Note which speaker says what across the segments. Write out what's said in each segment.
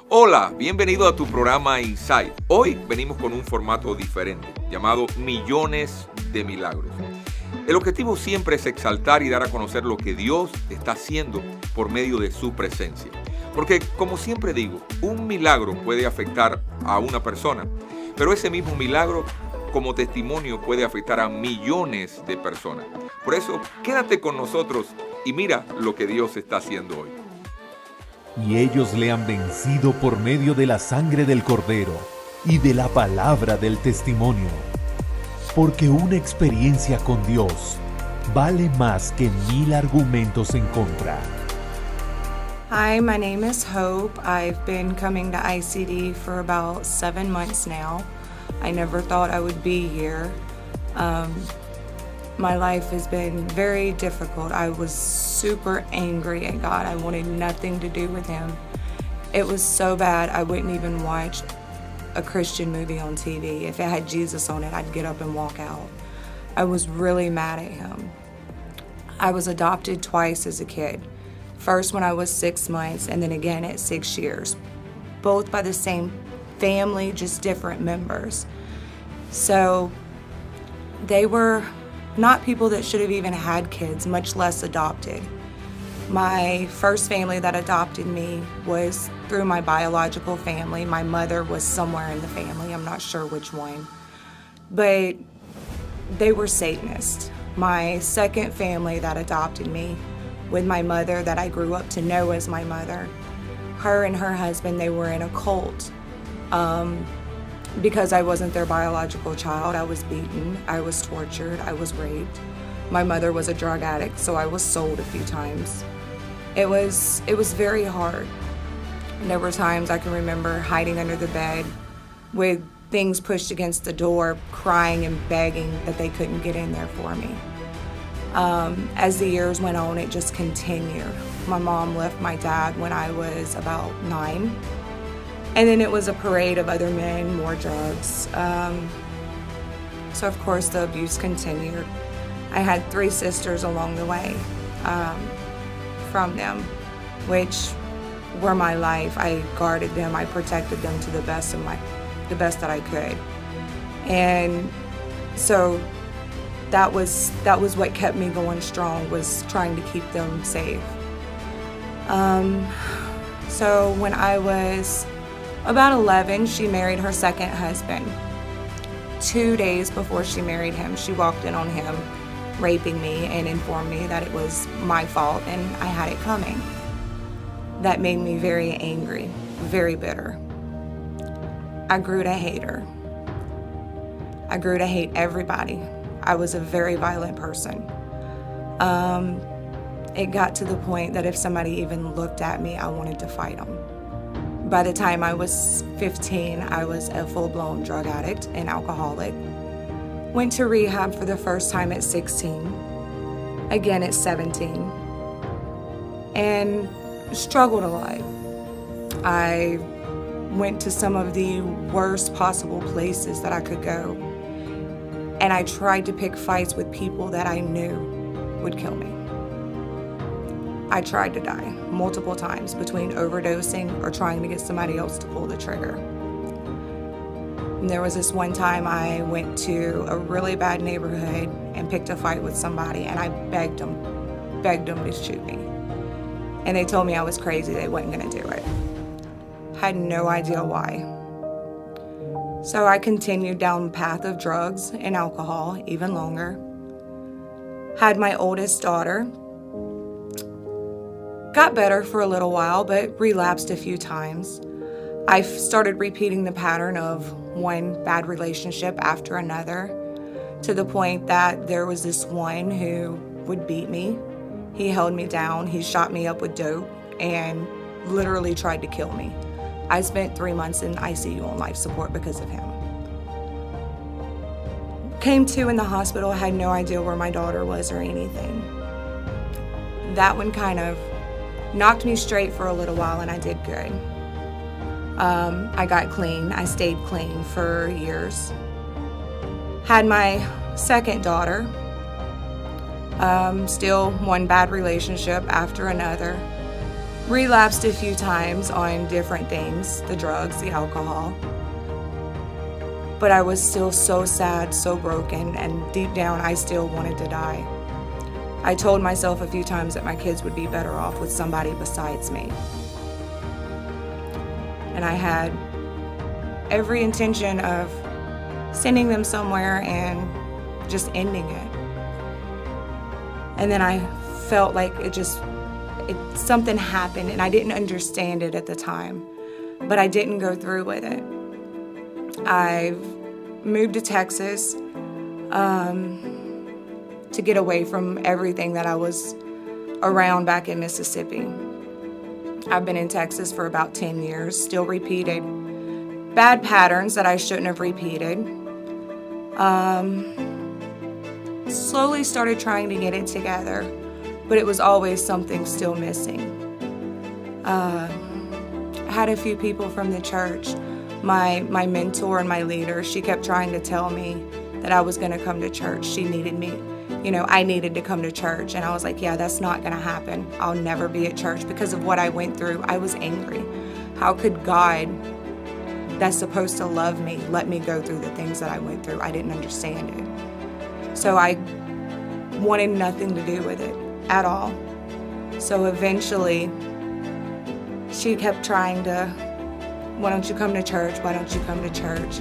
Speaker 1: Hola, bienvenido a tu programa Insight. Hoy venimos con un formato diferente, llamado Millones de Milagros. El objetivo siempre es exaltar y dar a conocer lo que Dios está haciendo por medio de su presencia. Porque, como siempre digo, un milagro puede afectar a una persona, pero ese mismo milagro, como testimonio, puede afectar a millones de personas. Por eso, quédate con nosotros y mira lo que Dios está haciendo hoy.
Speaker 2: Y ellos le han vencido por medio de la sangre del Cordero y de la palabra del testimonio. Porque una experiencia con Dios vale más que 1000 argumentos en contra.
Speaker 3: Hi, my name is Hope. I've been coming to ICD for about 7 months now. I never thought I would be here. My life has been very difficult. I was super angry at God. I wanted nothing to do with Him. It was so bad I wouldn't even watch a Christian movie on TV. If it had Jesus on it, I'd get up and walk out. I was really mad at Him. I was adopted twice as a kid. First when I was 6 months and then again at 6 years. Both by the same family, just different members. So they were not people that should have even had kids, much less adopted. My first family that adopted me was through my biological family. My mother was somewhere in the family, I'm not sure which one. But they were Satanists. My second family that adopted me, with my mother that I grew up to know as my mother, her and her husband, they were in a cult. Because I wasn't their biological child, I was beaten, I was tortured, I was raped. My mother was a drug addict, so I was sold a few times. It was very hard. There were times I can remember hiding under the bed with things pushed against the door, crying and begging that they couldn't get in there for me. As the years went on, it just continued. My mom left my dad when I was about 9. And then it was a parade of other men, more drugs. So of course the abuse continued. I had 3 sisters along the way from them, which were my life. I guarded them, I protected them to the best that I could. And so that was what kept me going strong, was trying to keep them safe. So when I was about 11, she married her second husband. 2 days before she married him, she walked in on him raping me and informed me that it was my fault and I had it coming. That made me very angry, very bitter. I grew to hate her. I grew to hate everybody. I was a very violent person. It got to the point that if somebody even looked at me, I wanted to fight them. By the time I was 15, I was a full-blown drug addict and alcoholic. Went to rehab for the first time at 16, again at 17, and struggled a lot. I went to some of the worst possible places that I could go, and I tried to pick fights with people that I knew would kill me. I tried to die multiple times between overdosing or trying to get somebody else to pull the trigger. And there was this one time I went to a really bad neighborhood and picked a fight with somebody, and I begged them to shoot me. And they told me I was crazy, they wasn't gonna do it. Had no idea why. So I continued down the path of drugs and alcohol even longer. Had my oldest daughter. Got better for a little while, but relapsed a few times. I started repeating the pattern of one bad relationship after another, to the point that there was this one who would beat me. He held me down, he shot me up with dope, and literally tried to kill me. I spent 3 months in ICU on life support because of him. Came to in the hospital, had no idea where my daughter was or anything. That one kind of knocked me straight for a little while, and I did good. I got clean. I stayed clean for years. Had my second daughter. Still one bad relationship after another. relapsed a few times on different things, the drugs, the alcohol. But I was still so sad, so broken, and deep down I still wanted to die. I told myself a few times that my kids would be better off with somebody besides me. And I had every intention of sending them somewhere and just ending it. And then I felt like something happened, and I didn't understand it at the time, but I didn't go through with it. I moved to Texas to get away from everything that I was around back in Mississippi. I've been in Texas for about 10 years, still repeated bad patterns that I shouldn't have repeated. Slowly started trying to get it together, but it was always something still missing. I had a few people from the church, my mentor and my leader, she kept trying to tell me that I was going to come to church. She needed me. You know, I needed to come to church. And I was like, yeah, that's not going to happen. I'll never be at church because of what I went through. I was angry. How could God, that's supposed to love me, let me go through the things that I went through? I didn't understand it. So I wanted nothing to do with it at all. So eventually, she kept trying to, why don't you come to church? Why don't you come to church?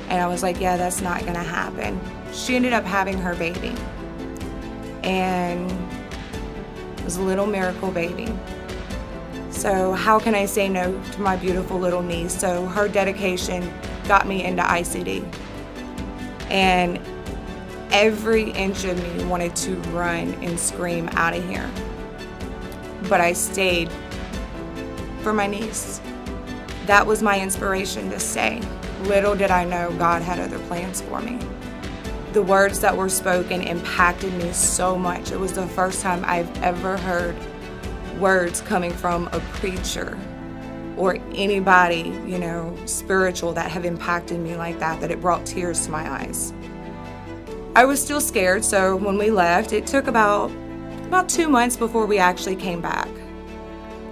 Speaker 3: And I was like, yeah, that's not going to happen. She ended up having her baby. And it was a little miracle baby. So how can I say no to my beautiful little niece? So her dedication got me into ICD. And every inch of me wanted to run and scream out of here. But I stayed for my niece. That was my inspiration to stay. Little did I know God had other plans for me. The words that were spoken impacted me so much. It was the first time I've ever heard words coming from a preacher or anybody, you know, spiritual that have impacted me like that, that it brought tears to my eyes. I was still scared, so when we left, it took about 2 months before we actually came back.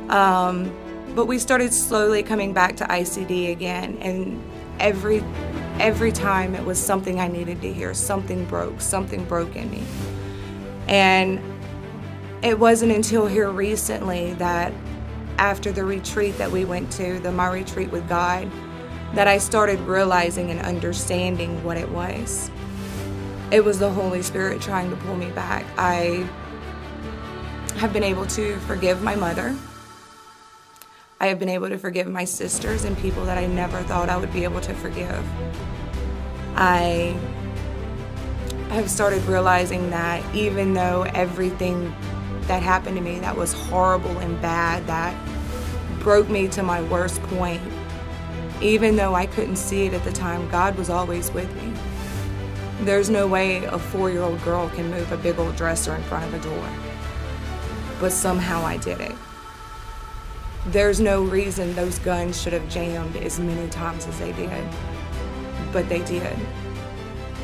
Speaker 3: But we started slowly coming back to ICD again, and every time it was something I needed to hear. Something broke in me. And it wasn't until here recently that after the retreat that we went to, my retreat with God, that I started realizing and understanding what it was. It was the Holy Spirit trying to pull me back. I have been able to forgive my mother. I have been able to forgive my sisters and people that I never thought I would be able to forgive. I have started realizing that even though everything that happened to me that was horrible and bad, that broke me to my worst point, even though I couldn't see it at the time, God was always with me. There's no way a 4-year-old girl can move a big old dresser in front of a door. But somehow I did it. There's no reason those guns should have jammed as many times as they did. But they did.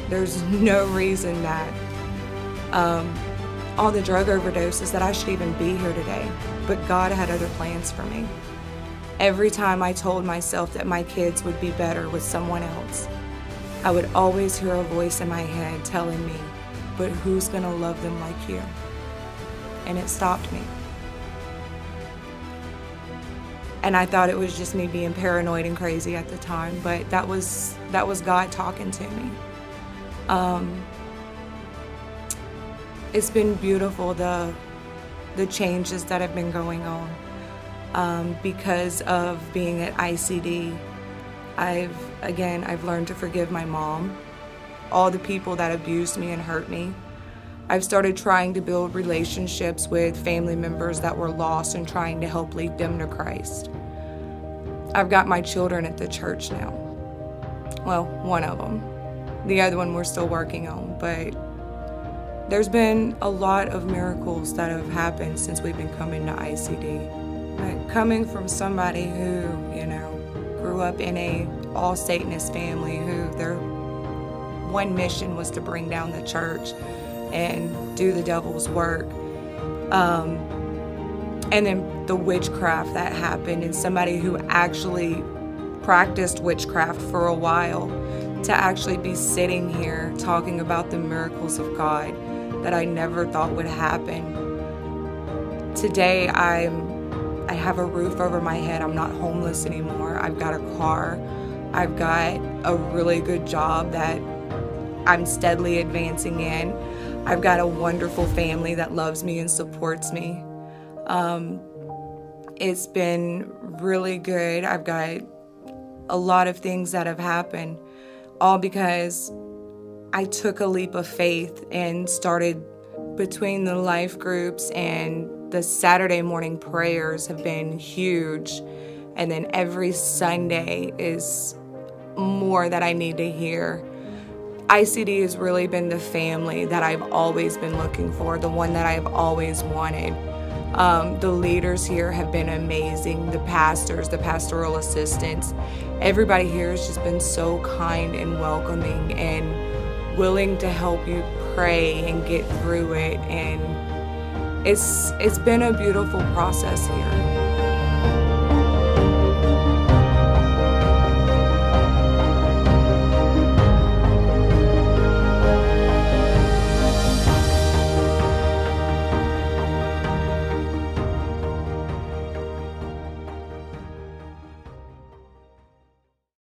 Speaker 3: There's no reason that all the drug overdoses that I should even be here today. But God had other plans for me. Every time I told myself that my kids would be better with someone else, I would always hear a voice in my head telling me, but who's gonna love them like you? And it stopped me. And I thought it was just me being paranoid and crazy at the time, but that was God talking to me. It's been beautiful, the changes that have been going on. Because of being at ICD, I've learned to forgive my mom, all the people that abused me and hurt me. I've started trying to build relationships with family members that were lost and trying to help lead them to Christ. I've got my children at the church now. Well, one of them. The other one we're still working on, but there's been a lot of miracles that have happened since we've been coming to ICD. But coming from somebody who, grew up in a all Satanist family who their one mission was to bring down the church and do the devil's work. And then the witchcraft that happened, and somebody who actually practiced witchcraft for a while, to actually be sitting here talking about the miracles of God that I never thought would happen. Today I have a roof over my head. I'm not homeless anymore. I've got a car. I've got a really good job that I'm steadily advancing in. I've got a wonderful family that loves me and supports me. It's been really good. I've got a lot of things that have happened, all because I took a leap of faith and started. Between the life groups and the Saturday morning prayers have been huge. And then every Sunday is more that I need to hear. ICD has really been the family that I've always been looking for, the one that I've always wanted. The leaders here have been amazing. The pastors, the pastoral assistants, everybody here has just been so kind and welcoming and willing to help you pray and get through it. And it's been a beautiful process here.